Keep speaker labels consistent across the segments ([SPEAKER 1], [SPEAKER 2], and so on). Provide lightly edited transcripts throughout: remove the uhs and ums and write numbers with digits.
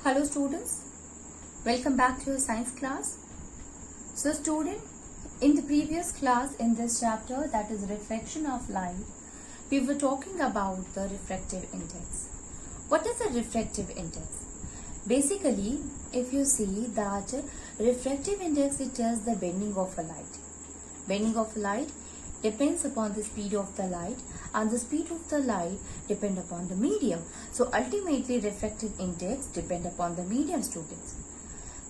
[SPEAKER 1] Hello students, welcome back to your science class. So student, in the previous class in this chapter, that is reflection of light, we were talking about the refractive index. What is a refractive index? Basically, if you see that refractive index, it tells the bending of a light. Bending of light depends upon the speed of the light, and the speed of the light depend upon the medium. So ultimately refractive index depend upon the medium, students.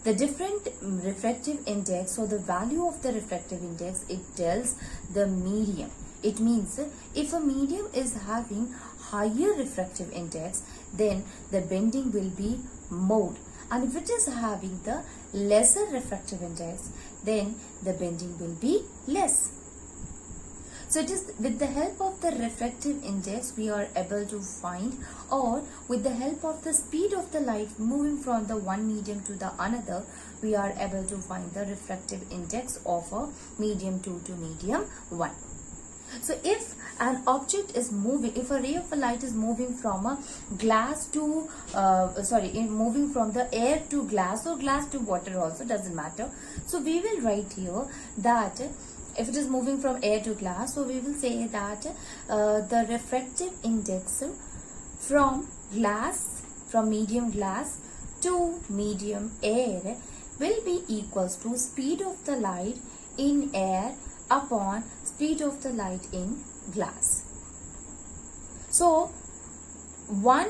[SPEAKER 1] The different refractive index or the value of the refractive index, it tells the medium. It means if a medium is having higher refractive index, then the bending will be more, and if it is having the lesser refractive index, then the bending will be less. So it is with the help of the refractive index we are able to find, or with the help of the speed of the light moving from the one medium to the another, we are able to find the refractive index of a medium 2 to medium 1. So if an object is moving, if a ray of a light is moving from a glass to, moving from the air to glass or glass to water also, doesn't matter. So we will write here that if it is moving from air to glass, so we will say that the refractive index from medium glass to medium air will be equals to speed of the light in air upon speed of the light in glass. So 1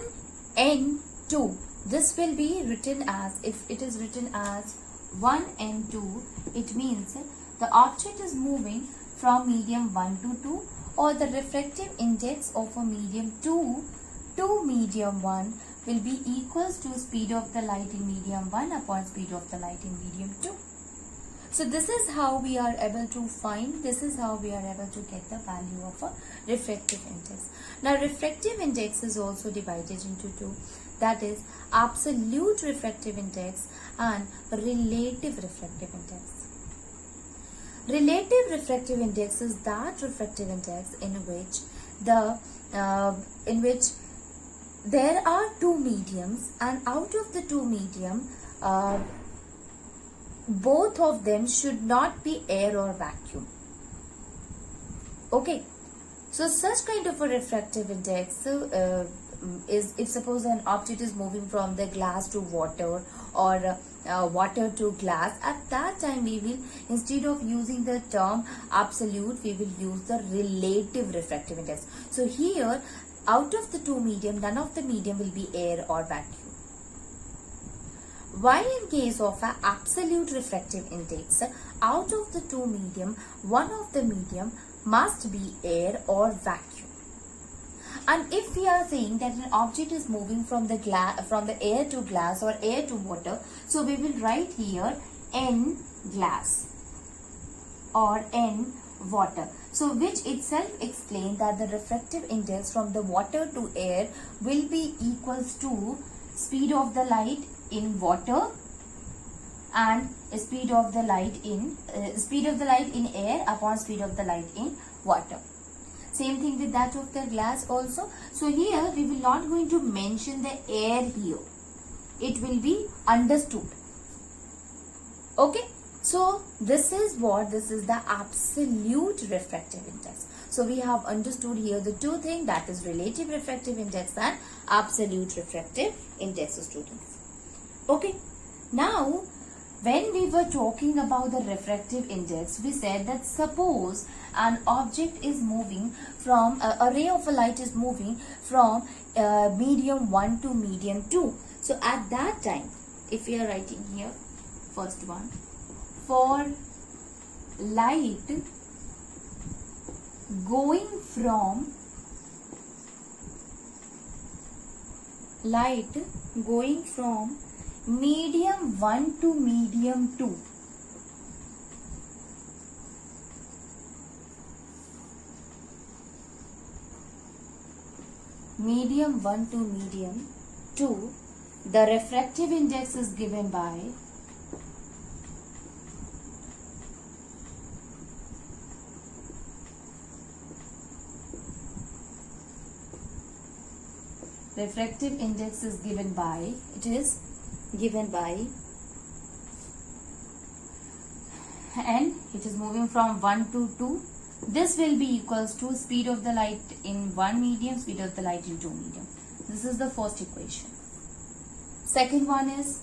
[SPEAKER 1] n 2, this will be written as, if it is written as 1 n 2, it means the object is moving from medium 1 to 2, or the refractive index of a medium 2 to medium 1 will be equals to speed of the light in medium 1 upon speed of the light in medium 2. So this is how we are able to find, this is how we are able to get the value of a refractive index. Now refractive index is also divided into two, that is absolute refractive index and relative refractive index. Relative refractive index is that refractive index in which there are two mediums, and out of the two medium, both of them should not be air or vacuum. Okay, so such kind of a refractive index is if suppose an object is moving from the glass to water, or water to glass, at that time we will, instead of using the term absolute, we will use the relative refractive index. So here, out of the two medium, none of the medium will be air or vacuum. While in case of an absolute refractive index, out of the two medium, one of the medium must be air or vacuum. And if we are saying that an object is moving from the air to glass or air to water, so we will write here n glass or n water. So which itself explains that the refractive index from the water to air will be equals to speed of the light in water and speed of the light in air upon speed of the light in water. Same thing with that of the glass also. So here we will not going to mention the air here. It will be understood. Okay. So this is the absolute refractive index. So we have understood here the two things, that is relative refractive index and absolute refractive index, students. Okay. Now when we were talking about the refractive index, we said that suppose an object is moving from, a ray of a light is moving from medium 1 to medium 2. So at that time, if we are writing here, first one, for light going from medium 1 to medium 2. Medium 1 to medium 2, the refractive index is given by refractive index is given by, it is given by n, it is moving from 1 to 2. This will be equals to speed of the light in one medium, speed of the light in two medium. This is the first equation. Second one is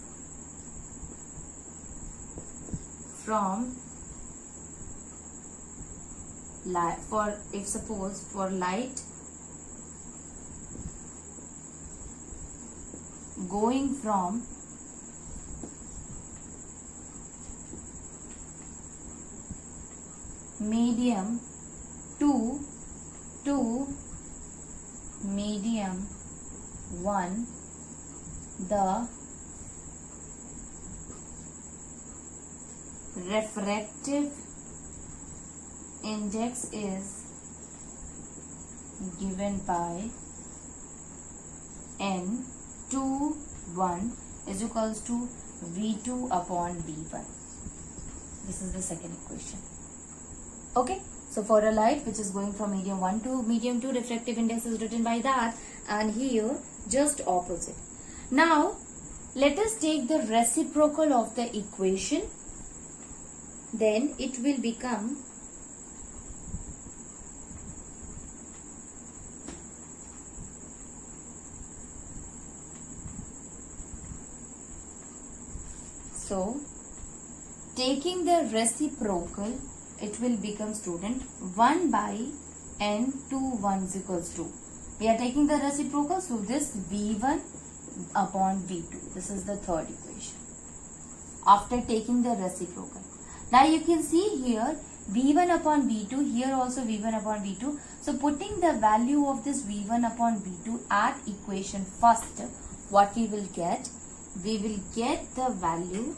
[SPEAKER 1] from light, for if suppose for light going from medium 2 to medium 1, the refractive index is given by n 2 1 is equals to V2 upon V1. This is the second equation. Okay, so for a light which is going from medium 1 to medium 2, refractive index is written by that, and here just opposite. Now let us take the reciprocal of the equation, then it will become so taking the reciprocal, it will become student 1 by n 2 1 is equals to, we are taking the reciprocal, so this V1 upon V2. This is the third equation after taking the reciprocal. Now you can see here V1 upon V2, here also V1 upon V2. So putting the value of this V1 upon V2 at equation first, what we will get? We will get the value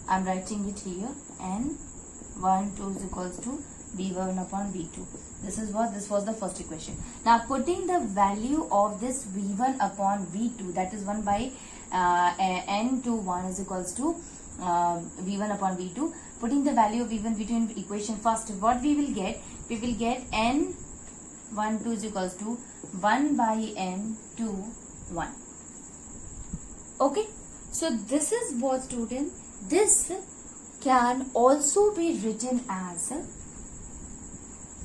[SPEAKER 1] I am writing it here, n 1 2 is equals to V1 upon V2. This is what, this was the first equation. Now putting the value of this V1 upon V2, that is 1 by n to 1 is equals to V1 upon V2. Putting the value of V1 V2 in equation first, what we will get? We will get n 1 2 is equals to 1 by n 2 1. Okay, so this is what, student, this can also be written as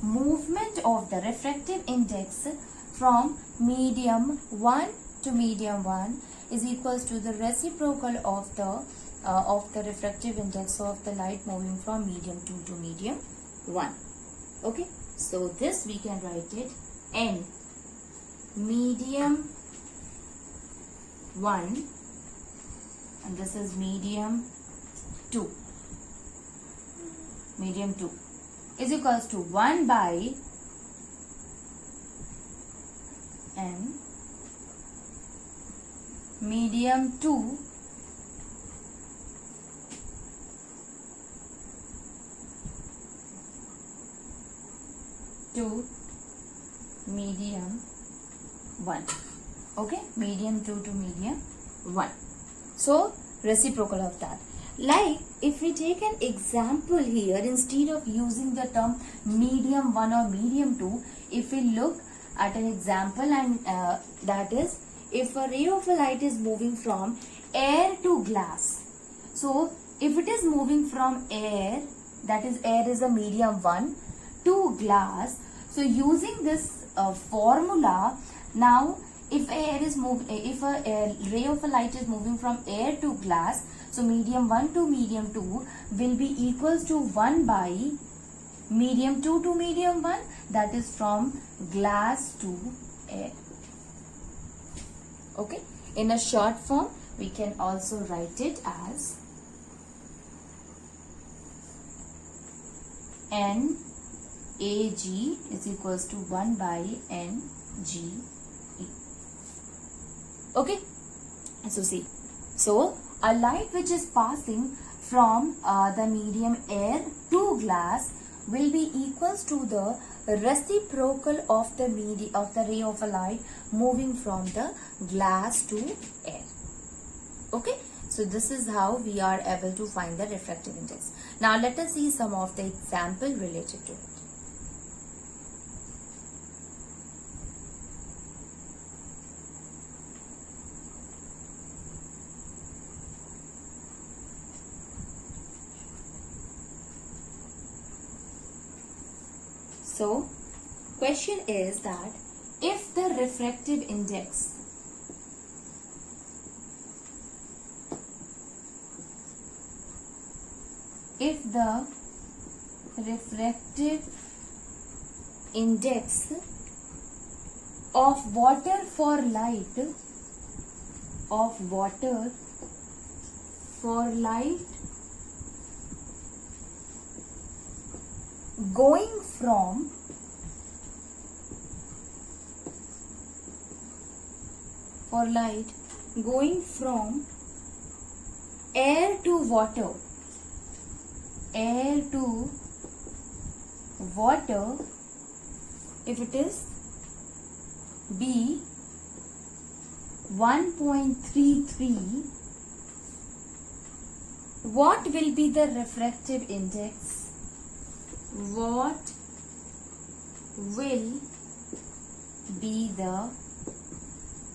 [SPEAKER 1] movement of the refractive index from medium 1 to medium 1 is equals to the reciprocal of the refractive index of the light moving from medium 2 to medium 1. Okay, so this we can write it n medium 1 and this is medium 2 is equals to 1 by n medium 2 to medium 1. Okay, medium 2 to medium 1. So reciprocal of that. Like if we take an example here, instead of using the term medium 1 or medium 2, if we look at an example, and that is if a ray of a light is moving from air to glass. So if it is moving from air, that is air is a medium 1, to glass. So using this formula, now if a ray of a light is moving from air to glass, so medium 1 to medium 2 will be equals to 1 by medium 2 to medium 1, that is from glass to air. Okay, in a short form we can also write it as n Ag is equals to 1 by n G E. Okay, so see, so a light which is passing from the medium air to glass will be equals to the reciprocal of the ray of a light moving from the glass to air. Okay, So this is how we are able to find the refractive index. Now let us see some of the example related to it. So question is that if the refractive index of water for light going from air to water, if it is B 1.33, what will be the refractive index? What will be the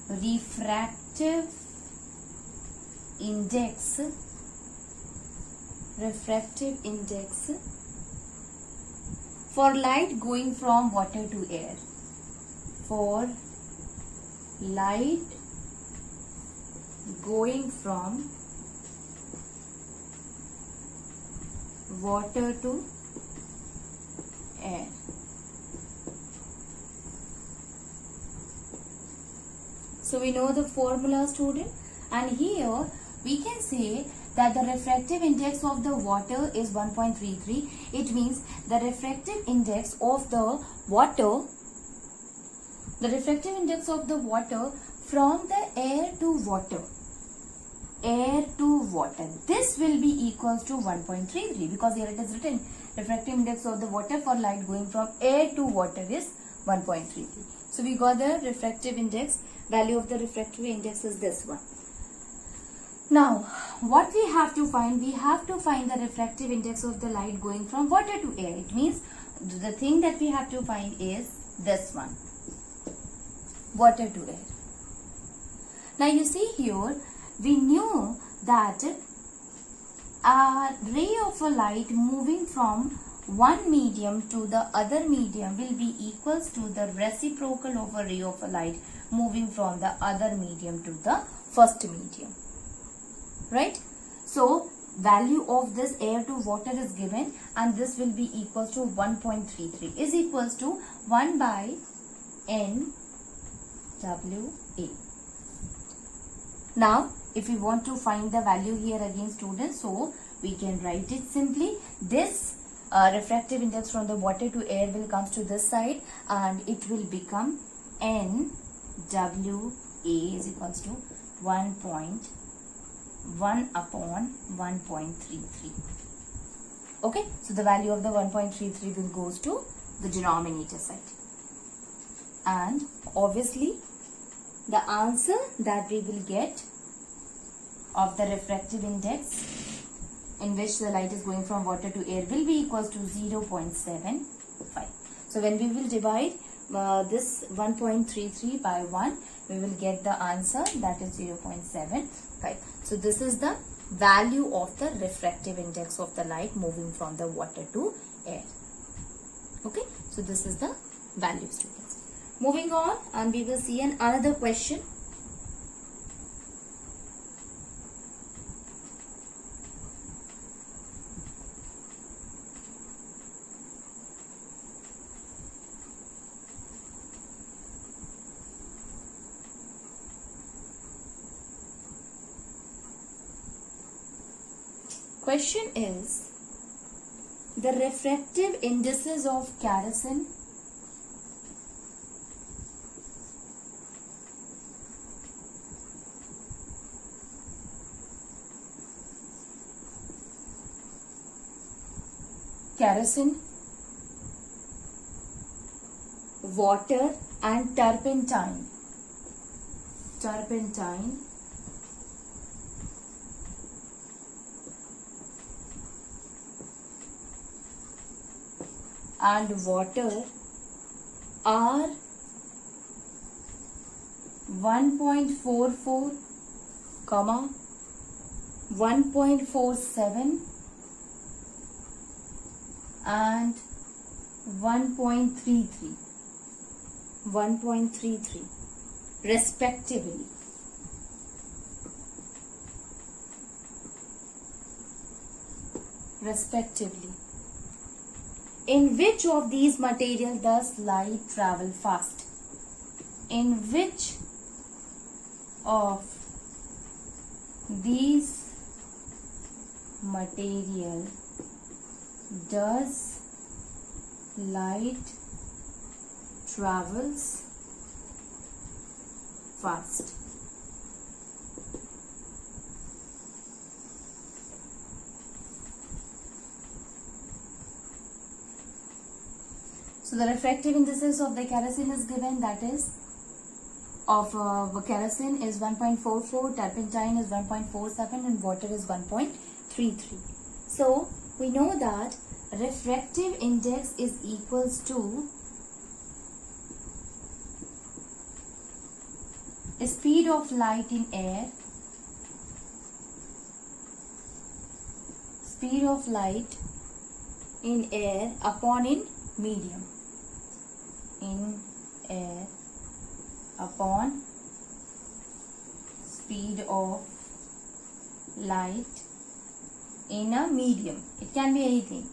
[SPEAKER 1] refractive index for light going from water to air? For light going from water to air. So we know the formula, student, and here we can say that the refractive index of the water is 1.33. It means the refractive index of the water from the air to water, this will be equals to 1.33, because here it is written refractive index of the water for light going from air to water is 1.33. So we got the refractive index. Value of the refractive index is this one. Now what we have to find? We have to find the refractive index of the light going from water to air. It means the thing that we have to find is this one, water to air. Now you see here, we knew that a ray of a light moving from one medium to the other medium will be equals to the reciprocal of a ray of a light moving from the other medium to the first medium, right? So value of this air to water is given, and this will be equals to 1.33 is equals to 1 by NWA. Now if we want to find the value here again, students, so we can write it simply. This refractive index from the water to air will comes to this side, and it will become NWA is equals to 1.1 upon 1.33. Okay, so the value of the 1.33 will goes to the denominator side, and obviously the answer that we will get of the refractive index in which the light is going from water to air will be equals to 0.75. So when we will divide this 1.33 by 1, we will get the answer, that is 0.75. So this is the value of the refractive index of the light moving from the water to air. Okay, so this is the value, students. Moving on, and we will see another question. Question is, the refractive indices of kerosene water and turpentine and water are 1.44, 1.47 and 1.33 respectively. In which of these material does light travel fast? In which of these material does light travels fast? So the refractive indices of the kerosene is given, that is of kerosene is 1.44, turpentine is 1.47 and water is 1.33. So we know that refractive index is equals to speed of light in air, upon in medium, in air upon speed of light in a medium. It can be anything.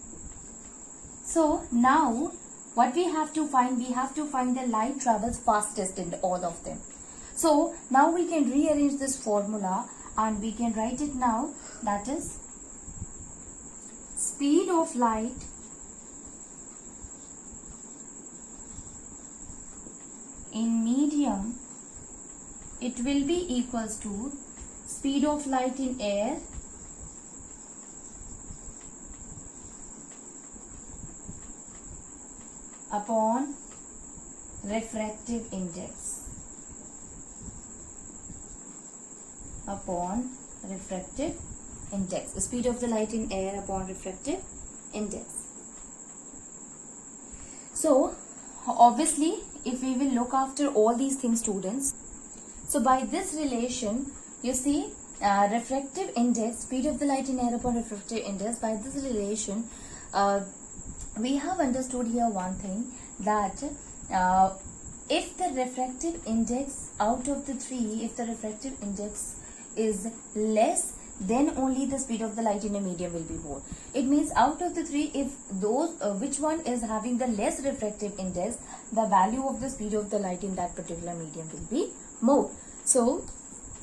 [SPEAKER 1] So now what we have to find? We have to find the light travels fastest in all of them. So now we can rearrange this formula and we can write it now, that is speed of light in medium, it will be equals to speed of light in air upon refractive index, speed of the light in air upon refractive index. So obviously if we will look after all these things, students, so by this relation you see refractive index, speed of the light in air upon refractive index, by this relation we have understood here one thing, that if the refractive index out of the three, if the refractive index is less, then only the speed of the light in a medium will be more. It means out of the three, if those which one is having the less refractive index, the value of the speed of the light in that particular medium will be more. So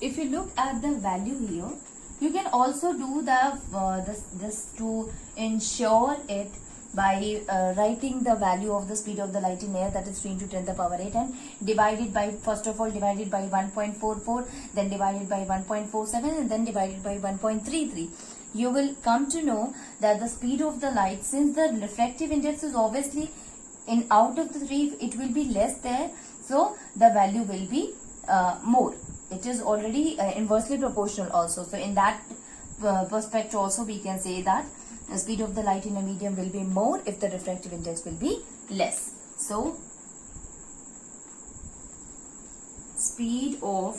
[SPEAKER 1] if you look at the value here, you can also do this to ensure it by writing the value of the speed of the light in air, that is 3 into 10 to the power 8, and divided by, first of all divided by 1.44, then divided by 1.47 and then divided by 1.33. You will come to know that the speed of the light, since the refractive index is obviously in out of the three, it will be less there, so the value will be more. It is already inversely proportional also. So in that perspective also we can say that the speed of the light in a medium will be more if the refractive index will be less. So speed of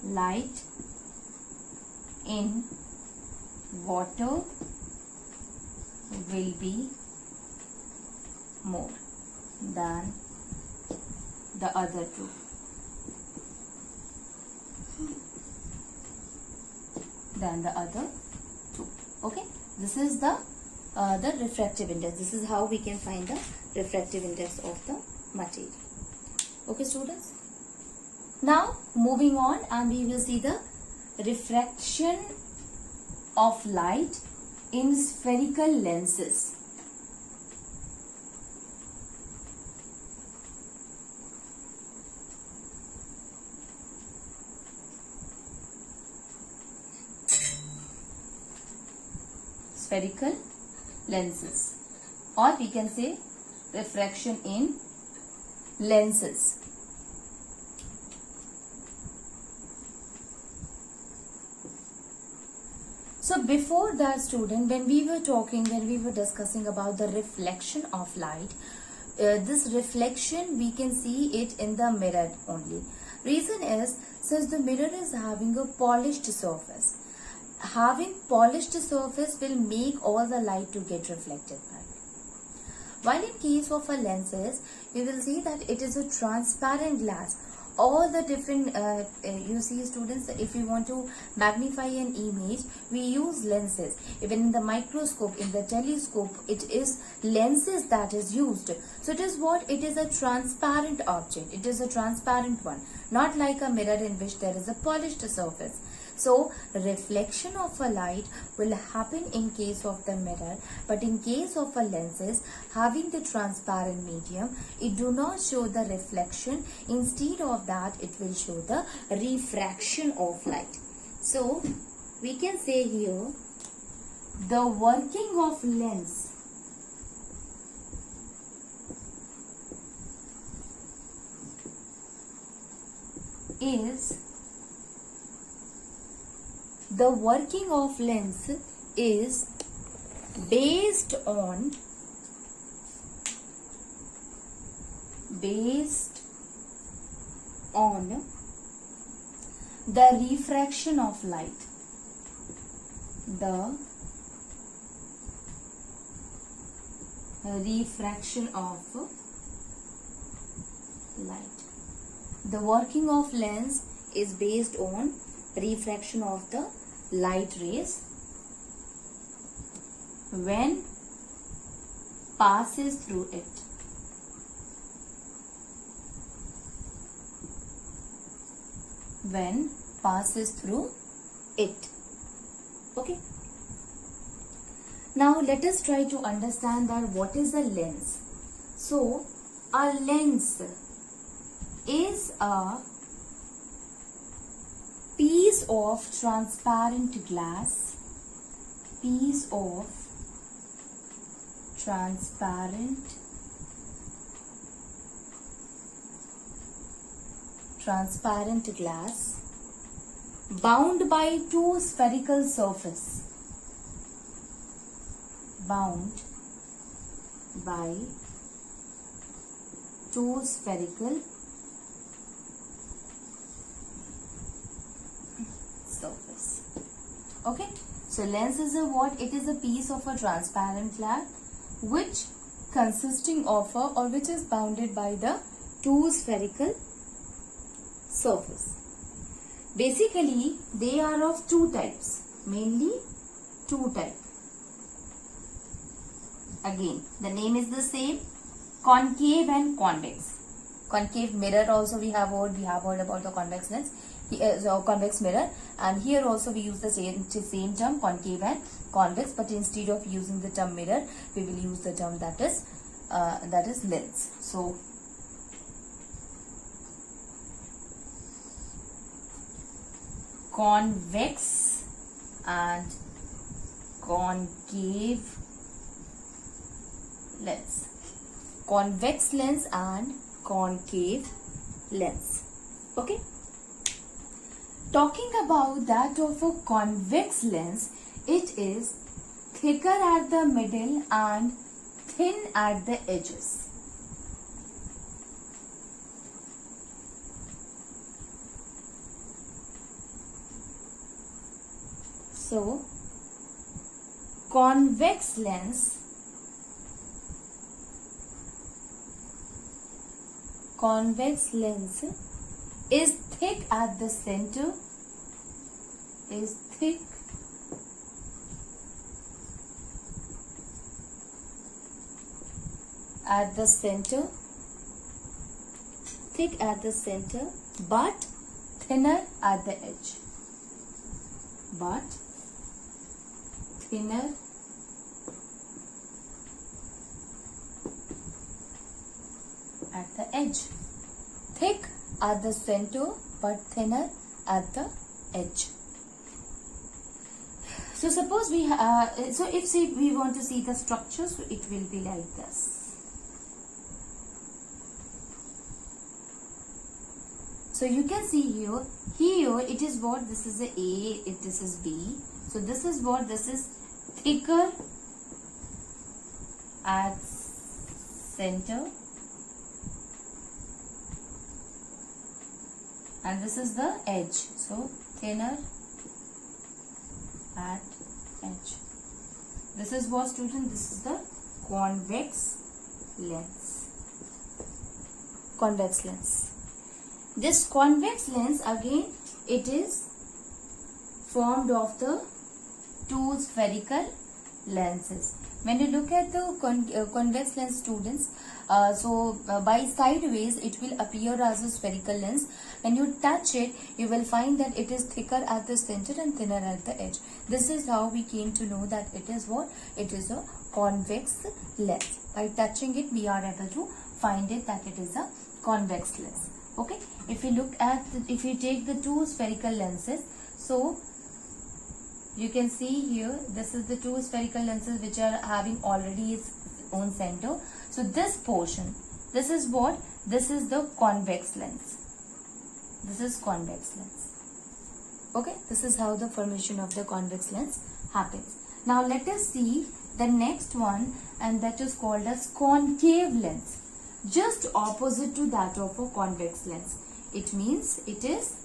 [SPEAKER 1] light in water will be more than the other two. Okay, this is the refractive index. This is how we can find the refractive index of the material. Okay, students. Now moving on, and we will see the refraction of light in spherical lenses. Spherical lenses, or we can say refraction in lenses. So So before that, student, when we were discussing about the reflection of light, this reflection we can see it in the mirror only. Reason is, since the mirror is having a polished surface, having polished surface will make all the light to get reflected back. While in case of a lenses, you will see that it is a transparent glass. All the different, you see students, if you want to magnify an image, we use lenses. Even in the microscope, in the telescope, it is lenses that is used. So it is what? It is a transparent object. It is a transparent one. Not like a mirror in which there is a polished surface. So reflection of a light will happen in case of the mirror, but in case of a lenses having the transparent medium, it do not show the reflection. Instead of that, it will show the refraction of light. So we can say here, the working of lens is based on the refraction of light. The refraction of light. The working of lens is based on refraction of the light rays when passes through it. When passes through it. Okay. Now let us try to understand that what is a lens. So a lens is a piece of transparent glass, transparent glass bound by two spherical surface. Bound by two spherical surface. Okay, so lens is a what? It is a piece of a transparent glass which consisting of a, or which is bounded by the two spherical surface. Basically they are of two types, mainly two types. Again the name is the same, concave and convex. Concave mirror also we have heard about the convex lens, so convex mirror, and here also we use the same term, concave and convex, but instead of using the term mirror we will use the term that is lens. So convex and concave lens. Convex lens and concave lens. Okay. Talking about that of a convex lens, it is thicker at the middle and thin at the edges. So, convex lens is thick at the center, but thinner at the edge. Thick at the center but thinner at the edge. So suppose we if we want to see the structure, so it will be like this. So you can see here, it is what, this is a A, this is B. So this is what, this is thicker at center, and this is the edge. So thinner at edge. This is what, student, this is the convex lens. Convex lens. This convex lens, again, it is formed of the two spherical lenses. When you look at the convex lens, students, by sideways it will appear as a spherical lens. When you touch it, you will find that it is thicker at the center and thinner at the edge. This is how we came to know that it is what? It is a convex lens. By touching it, we are able to find it that it is a convex lens. Okay, if you look at, if you take the two spherical lenses, so you can see here, this is the two spherical lenses which are having already its own center. So this portion, this is what? This is the convex lens. This is convex lens. Okay, this is how the formation of the convex lens happens. Now let us see the next one, and that is called as concave lens. Just opposite to that of a convex lens. It means it is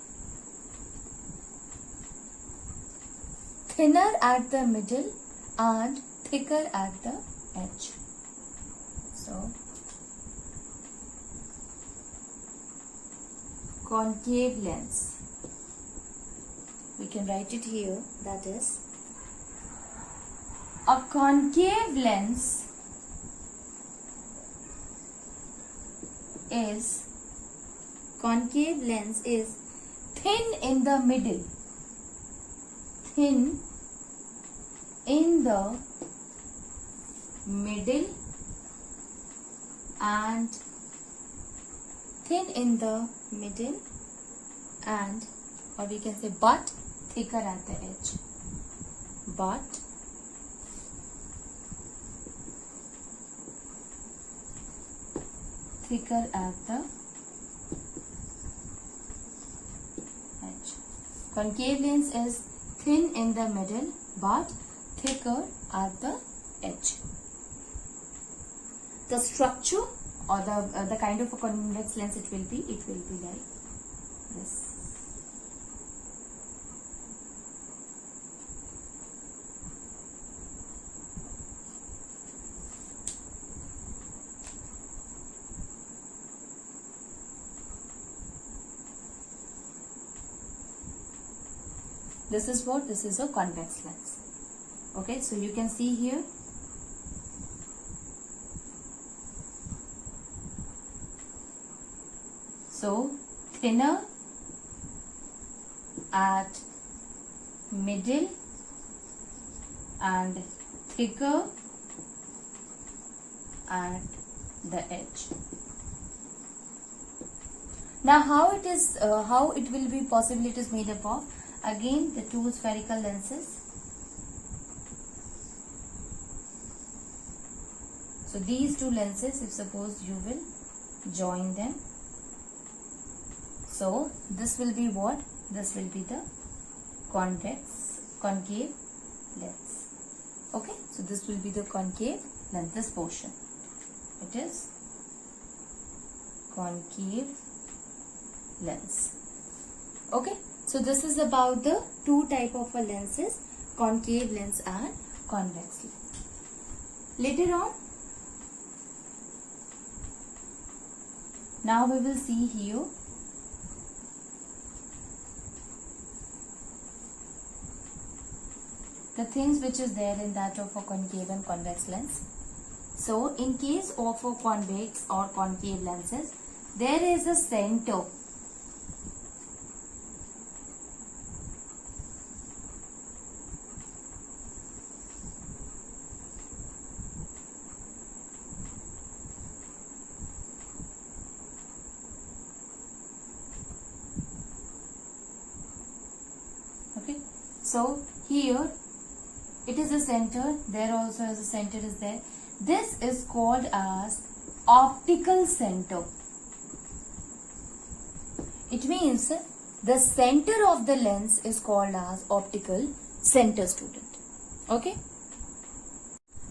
[SPEAKER 1] thinner at the middle and thicker at the edge. So concave lens, we can write it here, that is, a concave lens is thin in the middle, thin in the middle and thin in the middle and, or we can say, but thicker at the edge, but thicker at the edge. Concave lens is thin in the middle but thicker at the edge. The structure or the kind of a convex lens it will be like this. This is what? This is a convex lens. Okay, so you can see here. So, thinner at middle and thicker at the edge. Now, how it will be possible? It is made up of, again, the two spherical lenses. So these two lenses, if suppose you will join them, so this will be what? This will be the concave lens. Okay, so this will be the concave lens, this portion. It is concave lens. Okay, so this is about the two type of lenses, concave lens and convex lens. Later on, now we will see here the things which is there in that of a concave and convex lens. So in case of a convex or concave lenses, there is a center. Okay, so here it is a center, there also as a center is there. This is called as optical center. It means the center of the lens is called as optical center, student. Okay.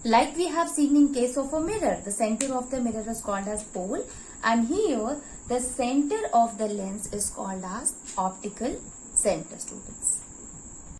[SPEAKER 1] Like we have seen in case of a mirror, the center of the mirror is called as pole, and here the center of the lens is called as optical center, students.